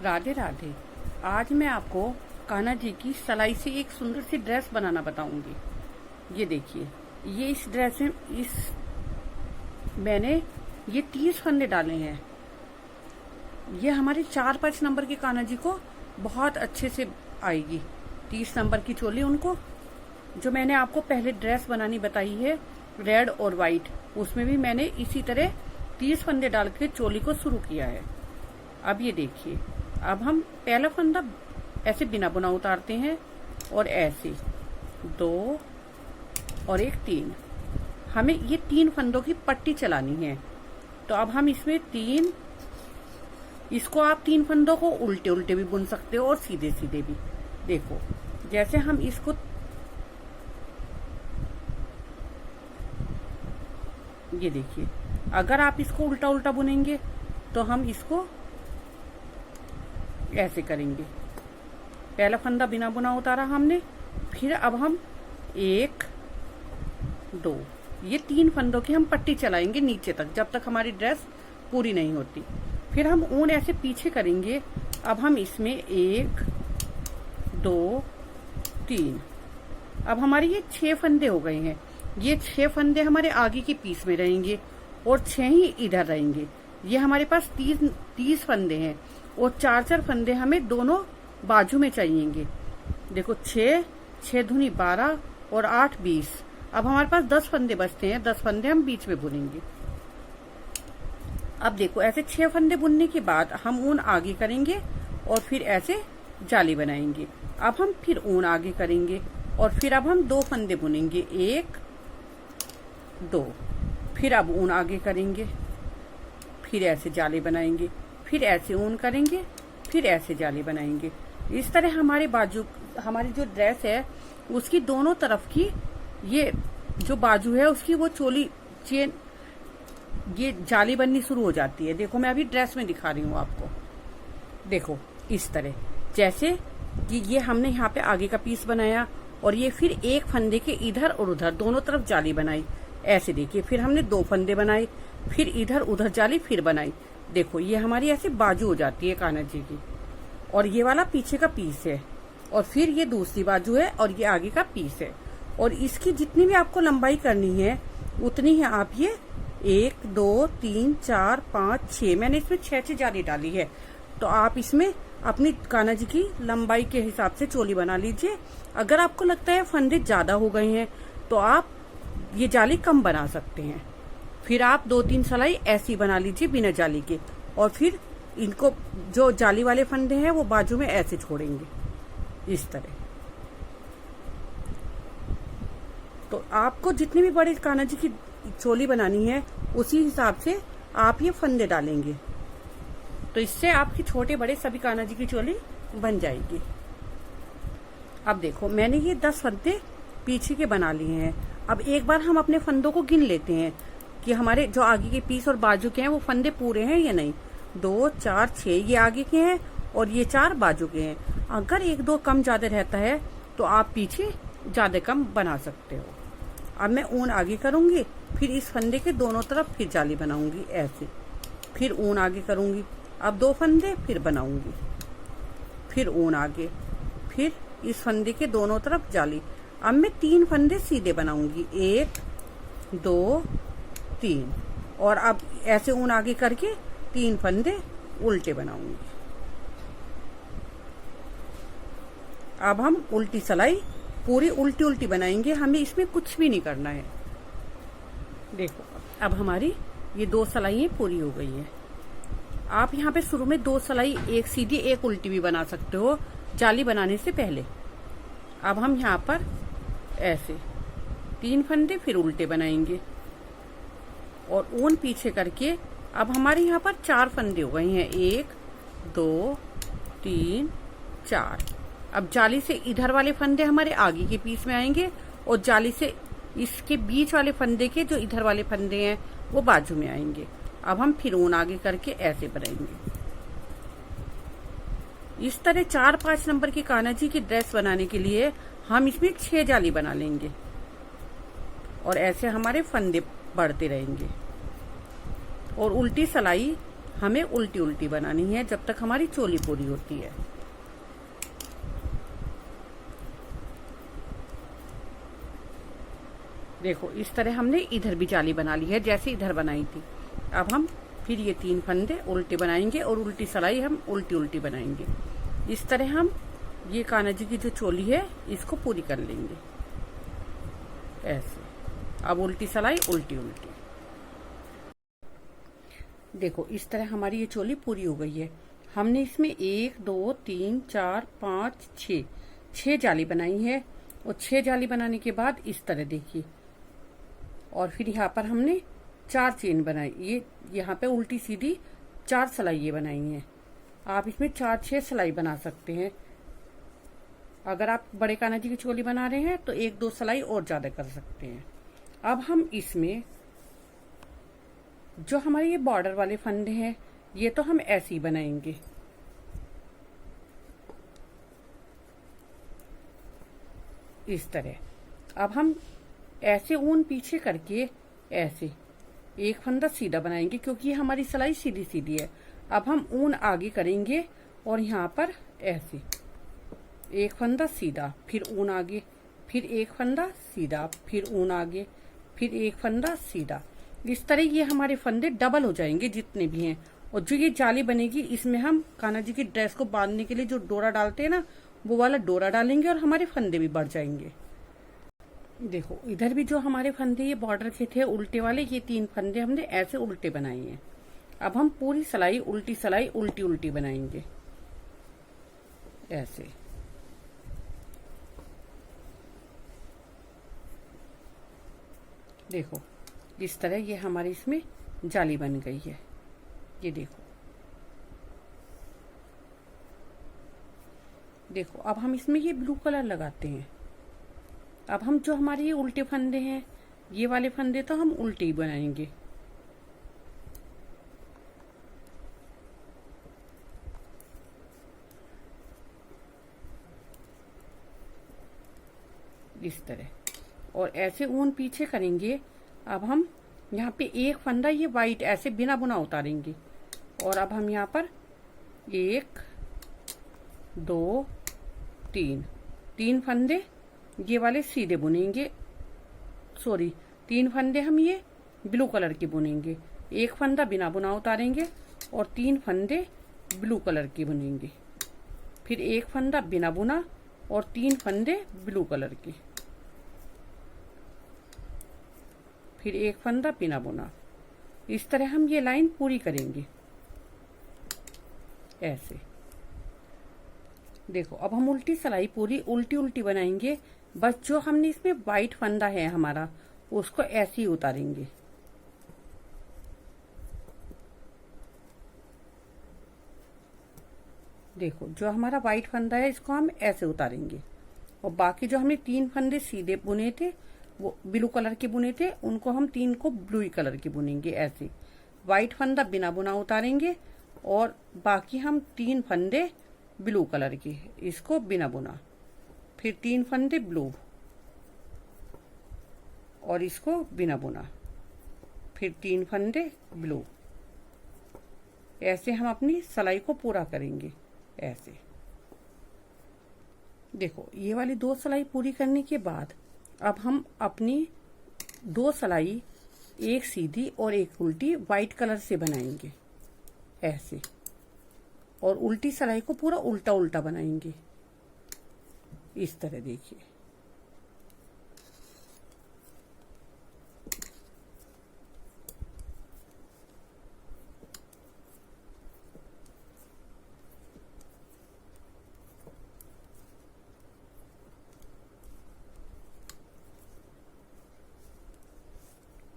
राधे राधे। आज मैं आपको कान्हा जी की सिलाई से एक सुंदर सी ड्रेस बनाना बताऊंगी। ये देखिए, ये इस ड्रेस में मैंने ये 30 फंदे डाले हैं। ये हमारे 4-5 नंबर के कान्हा जी को बहुत अच्छे से आएगी। 30 नंबर की चोली उनको, जो मैंने आपको पहले ड्रेस बनानी बताई है रेड और व्हाइट, उसमें भी मैंने इसी तरह 30 फंदे डाल के चोली को शुरू किया है। अब ये देखिए, अब हम पहला फंदा ऐसे बिना बुना उतारते हैं और ऐसे 2 और एक 3। हमें ये 3 फंदों की पट्टी चलानी है। तो अब हम इसमें 3, इसको आप 3 फंदों को उल्टे उल्टे भी बुन सकते हो और सीधे सीधे भी। देखो, जैसे हम इसको ये देखिए, अगर आप इसको उल्टा उल्टा बुनेंगे तो हम इसको ऐसे करेंगे। पहला फंदा बिना बुना उतारा हमने, फिर अब हम 1 2 ये 3 फंदों की हम पट्टी चलाएंगे नीचे तक, जब तक हमारी ड्रेस पूरी नहीं होती। फिर हम ऊन ऐसे पीछे करेंगे। अब हम इसमें 1 2 3, अब हमारे ये 6 फंदे हो गए हैं। ये 6 फंदे हमारे आगे के पीस में रहेंगे और 6 ही इधर रहेंगे। ये हमारे पास 30 फंदे हैं और 4-4 फंदे हमें दोनों बाजू में चाहिएंगे। देखो, 6 दूनी 12 और 8 20। अब हमारे पास 10 फंदे बचते हैं। 10 फंदे हम बीच में बुनेंगे। अब देखो, ऐसे 6 फंदे बुनने के बाद हम ऊन आगे करेंगे और फिर ऐसे जाली बनाएंगे। अब हम फिर ऊन आगे करेंगे और फिर अब हम 2 फंदे बुनेंगे, 1 2। फिर अब ऊन आगे करेंगे, फिर ऐसे जाली बनाएंगे, फिर ऐसे ऊन करेंगे, फिर ऐसे जाली बनाएंगे। इस तरह हमारी जो ड्रेस है उसकी दोनों तरफ की ये जो बाजू है उसकी वो चोली चेन ये जाली बननी शुरू हो जाती है। देखो, मैं अभी ड्रेस में दिखा रही हूँ आपको। देखो, इस तरह, जैसे कि ये हमने यहाँ पे आगे का पीस बनाया और ये फिर एक फंदे के इधर और उधर दोनों तरफ जाली बनाई। ऐसे देखिए, फिर हमने 2 फंदे बनाए, फिर इधर उधर जाली फिर बनाई। देखो, ये हमारी ऐसे बाजू हो जाती है कान्हा जी की। और ये वाला पीछे का पीस है और फिर ये दूसरी बाजू है और ये आगे का पीस है। और इसकी जितनी भी आपको लंबाई करनी है उतनी है आप ये 1 2 3 4 5 6, मैंने इसमें 6 जाली डाली है। तो आप इसमें अपनी कान्हा जी की लंबाई के हिसाब से चोली बना लीजिए। अगर आपको लगता है फंदे ज्यादा हो गए हैं तो आप ये जाली कम बना सकते हैं। फिर आप 2-3 सिलाई ऐसी बना लीजिए बिना जाली के, और फिर इनको जो जाली वाले फंदे हैं वो बाजू में ऐसे छोड़ेंगे इस तरह। तो आपको जितनी भी बड़ी कान्हा जी की चोली बनानी है उसी हिसाब से आप ये फंदे डालेंगे, तो इससे आपकी छोटे बड़े सभी कान्हा जी की चोली बन जाएगी। अब देखो, मैंने ये 10 फंदे पीछे के बना लिए हैं। अब एक बार हम अपने फंदों को गिन लेते हैं कि हमारे जो आगे के पीस और बाजू के हैं वो फंदे पूरे हैं या नहीं। 2 4 6 ये आगे के हैं और ये 4 बाजू के हैं। अगर 1-2 कम ज्यादा रहता है तो आप पीछे ज्यादा कम बना सकते हो। अब मैं ऊन आगे करूंगी, फिर इस फंदे के दोनों तरफ फिर जाली बनाऊंगी ऐसे, फिर ऊन आगे करूंगी। अब 2 फंदे फिर बनाऊंगी, फिर ऊन आगे, फिर इस फंदे के दोनों तरफ जाली। अब मैं 3 फंदे सीधे बनाऊंगी, 1 2 3, और अब ऐसे ऊन आगे करके 3 फंदे उल्टे बनाऊंगी। अब हम उल्टी सिलाई पूरी उल्टी उल्टी बनाएंगे, हमें इसमें कुछ भी नहीं करना है। देखो, अब हमारी ये 2 सिलाइयाँ पूरी हो गई हैं। आप यहाँ पे शुरू में 2 सिलाई, एक सीधी एक उल्टी भी बना सकते हो जाली बनाने से पहले। अब हम यहाँ पर ऐसे 3 फंदे फिर उल्टे बनाएंगे और ऊन पीछे करके अब हमारे यहाँ पर 4 फंदे हो गए हैं, 1 2 3 4। अब जाली से इधर वाले फंदे हमारे आगे के पीस में आएंगे और जाली से इसके बीच वाले फंदे के जो इधर वाले फंदे हैं वो बाजू में आएंगे। अब हम फिर ऊन आगे करके ऐसे बनाएंगे। इस तरह 4-5 नंबर की कान्हा जी की ड्रेस बनाने के लिए हम इसमें 6 जाली बना लेंगे और ऐसे हमारे फंदे बढ़ते रहेंगे। और उल्टी सिलाई हमें उल्टी उल्टी बनानी है जब तक हमारी चोली पूरी होती है। देखो इस तरह हमने इधर भी जाली बना ली है जैसे इधर बनाई थी। अब हम फिर ये 3 फंदे उल्टे बनाएंगे और उल्टी सिलाई हम उल्टी उल्टी बनाएंगे। इस तरह हम ये कान्हा जी की जो चोली है इसको पूरी कर लेंगे ऐसे। अब उल्टी सिलाई उल्टी उल्टी। देखो इस तरह हमारी ये चोली पूरी हो गई है। हमने इसमें 1 2 3 4 5 6 जाली बनाई है और 6 जाली बनाने के बाद इस तरह देखिए, और फिर यहाँ पर हमने 4 चेन बनाई। ये यहाँ पे उल्टी सीधी 4 सिलाई बनाई हैं। आप इसमें 4-6 सिलाई बना सकते हैं। अगर आप बड़े कान्हा जी की चोली बना रहे हैं तो 1-2 सिलाई और ज्यादा कर सकते हैं। अब हम इसमें जो हमारे ये बॉर्डर वाले फंदे हैं ये तो हम ऐसे ही बनाएंगे। इस तरह अब हम ऐसे ऊन पीछे करके ऐसे एक फंदा सीधा बनाएंगे क्योंकि ये हमारी सिलाई सीधी सीधी है। अब हम ऊन आगे करेंगे और यहाँ पर ऐसे एक फंदा सीधा, फिर ऊन आगे, फिर एक फंदा सीधा, फिर ऊन आगे, फिर एक फंदा सीधा। इस तरह ये हमारे फंदे डबल हो जाएंगे जितने भी हैं। और जो ये जाली बनेगी इसमें हम कान्हा जी की ड्रेस को बांधने के लिए जो डोरा डालते हैं ना, वो वाला डोरा डालेंगे और हमारे फंदे भी बढ़ जाएंगे। देखो इधर भी जो हमारे फंदे ये बॉर्डर के थे उल्टे वाले, ये 3 फंदे हमने ऐसे उल्टे बनाए हैं। अब हम पूरी सिलाई उल्टी उल्टी बनाएंगे ऐसे। देखो इस तरह ये हमारी इसमें जाली बन गई है। ये देखो, देखो अब हम इसमें ये ब्लू कलर लगाते हैं। अब हम जो हमारे ये उल्टे फंदे हैं, ये वाले फंदे तो हम उल्टे ही बनाएंगे। इस तरह, और ऐसे ऊन पीछे करेंगे। अब हम यहाँ पे एक फंदा ये वाइट ऐसे बिना बुना उतारेंगे और अब हम यहाँ पर 1 2 3 फंदे ये वाले सीधे बुनेंगे। सॉरी, 3 फंदे हम ये ब्लू कलर के बुनेंगे। एक फंदा बिना बुना उतारेंगे और 3 फंदे ब्लू कलर के बुनेंगे। फिर एक फंदा बिना बुना और 3 फंदे ब्लू कलर के, फिर एक फंदा बिना बुना। इस तरह हम ये लाइन पूरी करेंगे ऐसे। देखो अब हम उल्टी सिलाई पूरी उल्टी उल्टी बनाएंगे। बस जो हमने इसमें वाइट फंदा है हमारा उसको ऐसे ही उतारेंगे। देखो जो हमारा वाइट फंदा है इसको हम ऐसे उतारेंगे और बाकी जो हमने 3 फंदे सीधे बुने थे वो ब्लू कलर के बुने थे, उनको हम 3 को ब्लू कलर के बुनेंगे ऐसे। वाइट फंदा बिना बुना उतारेंगे और बाकी हम 3 फंदे ब्लू कलर के, इसको बिना बुना, फिर 3 फंदे ब्लू और इसको बिना बुना, फिर 3 फंदे ब्लू। ऐसे हम अपनी सिलाई को पूरा करेंगे ऐसे। देखो ये वाली 2 सिलाई पूरी करने के बाद अब हम अपनी 2 सिलाई, एक सीधी और एक उल्टी वाइट कलर से बनाएंगे ऐसे, और उल्टी सिलाई को पूरा उल्टा उल्टा बनाएंगे इस तरह। देखिए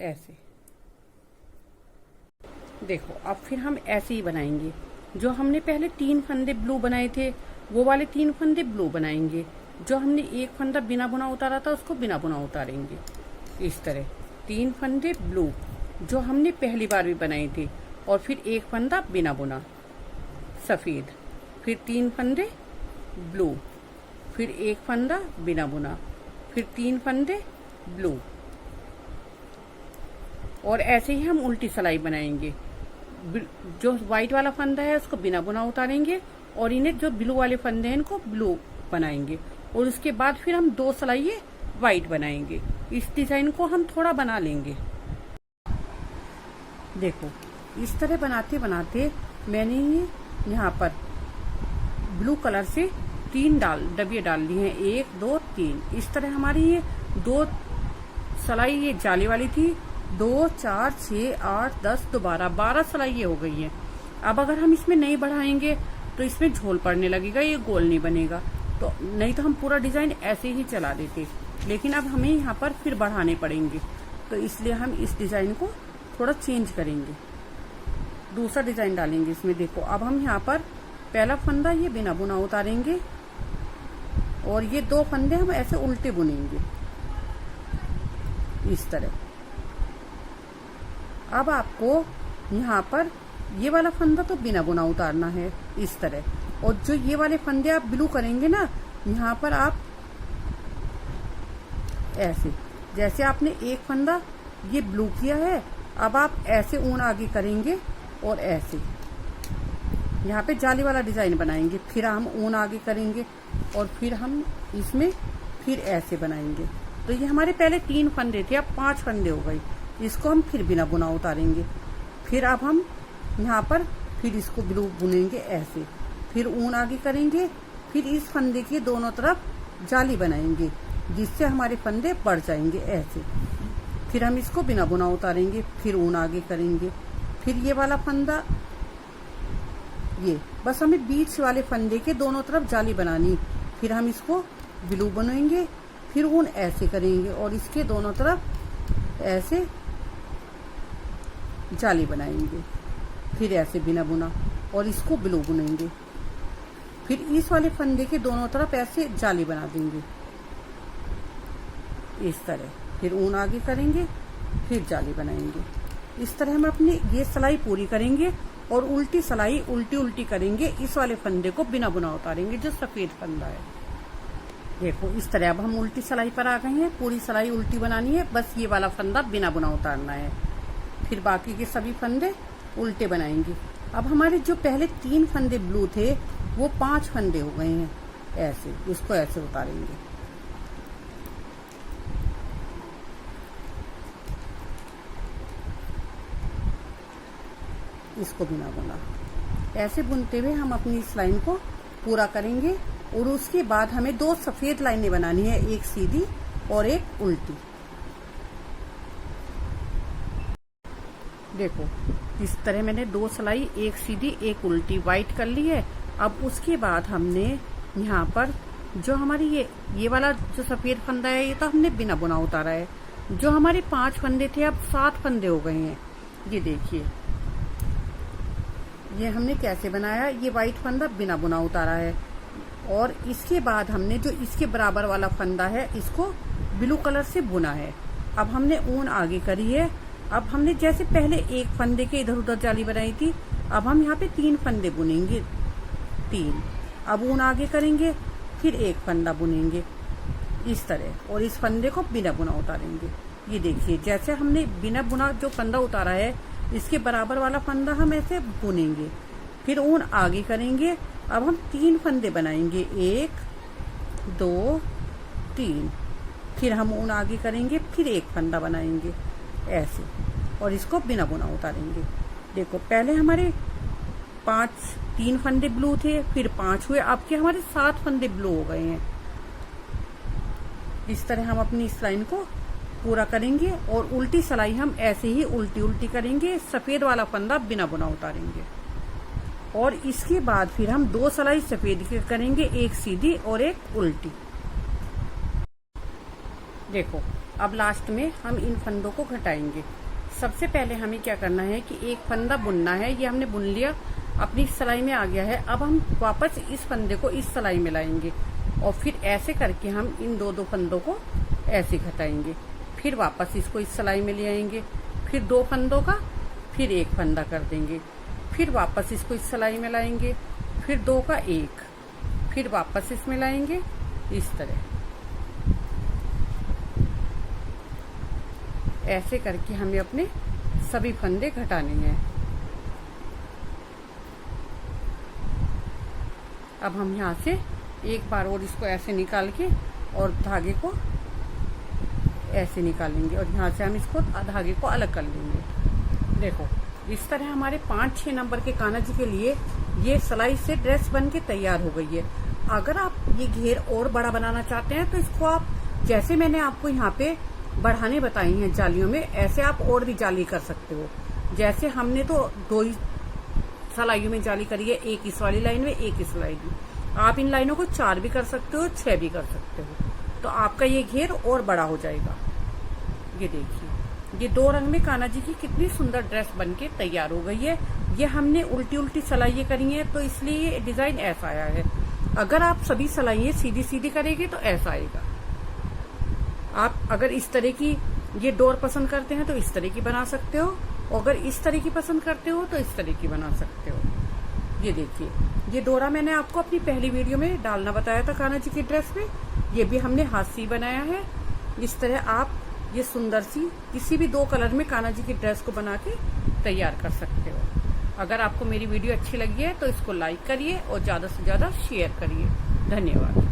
ऐसे। देखो अब फिर हम ऐसे ही बनाएंगे। जो हमने पहले 3 फंदे ब्लू बनाए थे वो वाले 3 फंदे ब्लू बनाएंगे। जो हमने एक फंदा बिना बुना उतारा था उसको बिना बुना उतारेंगे इस तरह। 3 फंदे ब्लू जो हमने पहली बार भी बनाए थे, और फिर एक फंदा बिना बुना सफेद, फिर 3 फंदे ब्लू, फिर एक फंदा बिना बुना, फिर 3 फंदे ब्लू। और ऐसे ही हम उल्टी सिलाई बनाएंगे। जो व्हाइट वाला फंदा है उसको बिना बुना उतारेंगे और इन्हें जो ब्लू वाले फंदे हैं इनको ब्लू बनाएंगे और उसके बाद फिर हम 2 सिलाई व्हाइट बनाएंगे। इस डिजाइन को हम थोड़ा बना लेंगे। देखो इस तरह बनाते बनाते मैंने ये यहाँ पर ब्लू कलर से 3 डबिये डाल लिए हैं, 1 2 3। इस तरह हमारी ये 2 सिलाई ये जाली वाली थी, 2 4 6 8 10 दोबारा 12 सिलाई ये हो गई है। अब अगर हम इसमें नहीं बढ़ाएंगे तो इसमें झोल पड़ने लगेगा, ये गोल नहीं बनेगा। तो नहीं तो हम पूरा डिजाइन ऐसे ही चला देते, लेकिन अब हमें यहाँ पर फिर बढ़ाने पड़ेंगे, तो इसलिए हम इस डिजाइन को थोड़ा चेंज करेंगे, दूसरा डिजाइन डालेंगे इसमें। देखो अब हम यहाँ पर पहला फंदा ये बिना बुना उतारेंगे और ये 2 फंदे हम ऐसे उल्टे बुनेंगे इस तरह। अब आपको यहाँ पर ये वाला फंदा तो बिना बुना उतारना है इस तरह, और जो ये वाले फंदे आप ब्लू करेंगे ना, यहाँ पर आप ऐसे, जैसे आपने एक फंदा ये ब्लू किया है, अब आप ऐसे ऊन आगे करेंगे और ऐसे यहाँ पे जाली वाला डिजाइन बनाएंगे, फिर हम ऊन आगे करेंगे और फिर हम इसमें फिर ऐसे बनाएंगे। तो ये हमारे पहले 3 फंदे थे, अब 5 फंदे हो गए। इसको हम फिर बिना बुना उतारेंगे, फिर अब हम यहाँ पर फिर इसको ब्लू बुनेंगे ऐसे, फिर ऊन आगे करेंगे, फिर इस फंदे के दोनों तरफ जाली बनाएंगे जिससे हमारे फंदे बढ़ जाएंगे ऐसे। फिर हम इसको बिना बुना उतारेंगे, फिर ऊन आगे करेंगे, फिर ये वाला फंदा ये, बस हमें बीच वाले फंदे के दोनों तरफ जाली बनानी, फिर हम इसको ब्लू बनाएंगे, फिर ऊन ऐसे करेंगे और इसके दोनों तरफ ऐसे जाली बनाएंगे, फिर ऐसे बिना बुना और इसको ब्लू बुनेंगे, फिर इस वाले फंदे के दोनों तरफ ऐसे जाली बना देंगे इस तरह, फिर ऊन आगे करेंगे, फिर जाली बनाएंगे। इस तरह हम अपनी ये सिलाई पूरी करेंगे और उल्टी सिलाई उल्टी उल्टी करेंगे, इस वाले फंदे को बिना बुना उतारेंगे जो सफेद फंदा है। देखो इस तरह अब हम उल्टी सिलाई पर आ गए हैं, पूरी सिलाई उल्टी बनानी है, बस ये वाला फंदा बिना बुना उतारना है, फिर बाकी के सभी फंदे उल्टे बनाएंगे। अब हमारे जो पहले 3 फंदे ब्लू थे वो 5 फंदे हो गए हैं ऐसे, इसको ऐसे उतारेंगे। इसको बिना बुना ऐसे बुनते हुए हम अपनी इस लाइन को पूरा करेंगे और उसके बाद हमें 2 सफेद लाइनें बनानी है, एक सीधी और एक उल्टी। देखो इस तरह मैंने 2 सिलाई, एक सीधी एक उल्टी व्हाइट कर ली है। अब उसके बाद हमने यहाँ पर जो हमारी ये वाला जो सफेद फंदा है ये तो हमने बिना बुना उतारा है। जो हमारे 5 फंदे थे अब 7 फंदे हो गए हैं। ये देखिए ये हमने कैसे बनाया, ये व्हाइट फंदा बिना बुना उतारा है और इसके बाद हमने जो इसके बराबर वाला फंदा है इसको ब्लू कलर से बुना है। अब हमने ऊन आगे करी है। अब हमने जैसे पहले एक फंदे के इधर उधर जाली बनाई थी, अब हम यहाँ पे 3 फंदे बुनेंगे, 3। अब ऊन आगे करेंगे, फिर एक फंदा बुनेंगे इस तरह और इस फंदे को बिना बुना उतारेंगे। ये देखिए जैसे हमने बिना बुना जो फंदा उतारा है इसके बराबर वाला फंदा हम ऐसे बुनेंगे, फिर ऊन आगे करेंगे। अब हम 3 फंदे बनाएंगे, 1 2 3, फिर हम ऊन आगे करेंगे, फिर एक फंदा बनाएंगे ऐसे और इसको बिना बुना उतारेंगे। देखो पहले हमारे 3 फंदे ब्लू थे, फिर 5 हुए, अब के हमारे 7 फंदे ब्लू हो गए हैं। इस तरह हम अपनी इस लाइन को पूरा करेंगे और उल्टी सिलाई हम ऐसे ही उल्टी उल्टी करेंगे, सफेद वाला फंदा बिना बुना उतारेंगे और इसके बाद फिर हम 2 सिलाई सफेद की करेंगे, एक सीधी और एक उल्टी। देखो अब लास्ट में हम इन फंदों को घटाएंगे। सबसे पहले हमें क्या करना है कि एक फंदा बुनना है, ये हमने बुन लिया, अपनी सिलाई में आ गया है। अब हम वापस इस फंदे को इस सिलाई में लाएंगे और फिर ऐसे करके हम इन 2 फंदों को ऐसे घटाएंगे, फिर वापस इसको इस सिलाई में ले आएंगे, फिर 2 फंदों का फिर एक फंदा कर देंगे, फिर वापस इसको इस सिलाई में लाएंगे, फिर 2 का 1, फिर वापस इसमें लाएंगे इस तरह। ऐसे करके हमें अपने सभी फंदे घटाने हैं। अब हम यहाँ से एक बार और इसको ऐसे निकाल के और धागे को ऐसे निकालेंगे और यहाँ से हम इसको धागे को अलग कर लेंगे। देखो इस तरह हमारे 5-6 नंबर के कान्हा जी के लिए ये सिलाई से ड्रेस बन के तैयार हो गई है। अगर आप ये घेर और बड़ा बनाना चाहते हैं तो इसको आप जैसे मैंने आपको यहाँ पे बढ़ाने बताई हैं जालियों में, ऐसे आप और भी जाली कर सकते हो। जैसे हमने तो 2 ही सिलाइयों में जाली करी है, एक इस वाली लाइन में, एक इस लाइन में। आप इन लाइनों को 4 भी कर सकते हो, 6 भी कर सकते हो, तो आपका ये घेर और बड़ा हो जाएगा। ये देखिए ये 2 रंग में कान्हा जी की कितनी सुंदर ड्रेस बनके तैयार हो गई है। ये हमने उल्टी उल्टी सिलाइयाँ करी हैं तो इसलिए ये डिजाइन ऐसा आया है। अगर आप सभी सिलाइयाँ सीधी सीधी करेंगे तो ऐसा आएगा। आप अगर इस तरह की ये डोर पसंद करते हैं तो इस तरह की बना सकते हो, अगर इस तरह की पसंद करते हो तो इस तरह की बना सकते हो। ये देखिए ये डोरा मैंने आपको अपनी पहली वीडियो में डालना बताया था कान्हा जी की ड्रेस में, ये भी हमने हाथ से बनाया है। इस तरह आप ये सुंदर सी किसी भी 2 कलर में कान्हा जी की ड्रेस को बना के तैयार कर सकते हो। अगर आपको मेरी वीडियो अच्छी लगी है तो इसको लाइक करिए और ज्यादा से ज्यादा शेयर करिए। धन्यवाद।